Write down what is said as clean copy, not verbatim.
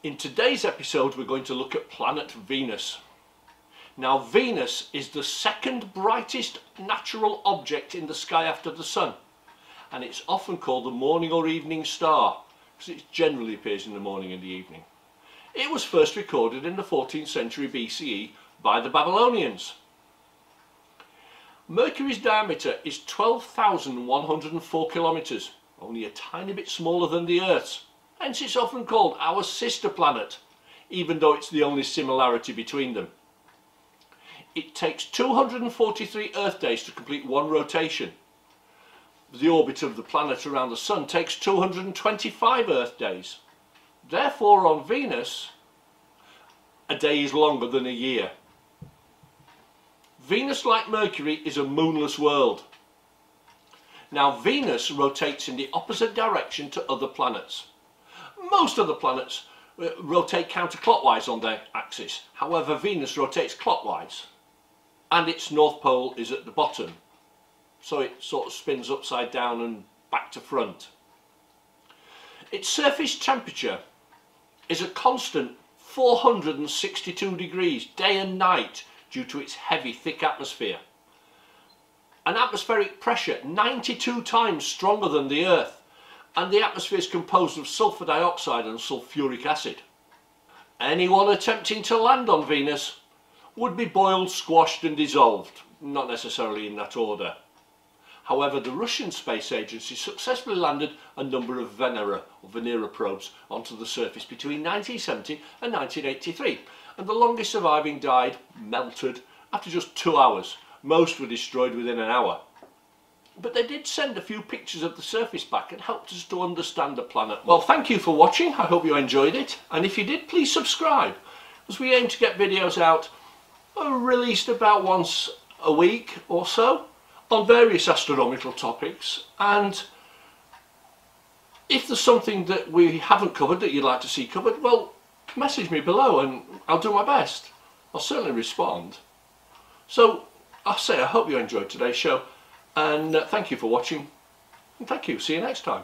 In today's episode we're going to look at planet Venus. Now Venus is the second brightest natural object in the sky after the Sun, and it's often called the morning or evening star because it generally appears in the morning and the evening. It was first recorded in the 14th century BCE by the Babylonians. Mercury's diameter is 12,104 kilometers, only a tiny bit smaller than the Earth's. Hence it's often called our sister planet, even though it's the only similarity between them. It takes 243 Earth days to complete one rotation. The orbit of the planet around the Sun takes 225 Earth days. Therefore on Venus, a day is longer than a year. Venus, like Mercury, is a moonless world. Now Venus rotates in the opposite direction to other planets. Most other planets rotate counterclockwise on their axis. However, Venus rotates clockwise, and its north pole is at the bottom, so it sort of spins upside down and back to front. Its surface temperature is a constant 462 degrees day and night due to its heavy, thick atmosphere. An atmospheric pressure 92 times stronger than the Earth, and the atmosphere is composed of sulfur dioxide and sulfuric acid. Anyone attempting to land on Venus would be boiled, squashed and dissolved, not necessarily in that order. However, the Russian Space Agency successfully landed a number of Venera probes onto the surface between 1970 and 1983, and the longest surviving died, melted, after just 2 hours. Most were destroyed within an hour. But they did send a few pictures of the surface back and helped us to understand the planet. Well, thank you for watching. I hope you enjoyed it. And if you did, please subscribe, as we aim to get videos out released about once a week or so on various astronomical topics. And if there's something that we haven't covered that you'd like to see covered, well, message me below and I'll do my best. I'll certainly respond. So I'll say I hope you enjoyed today's show. And thank you for watching, and thank you. See you next time.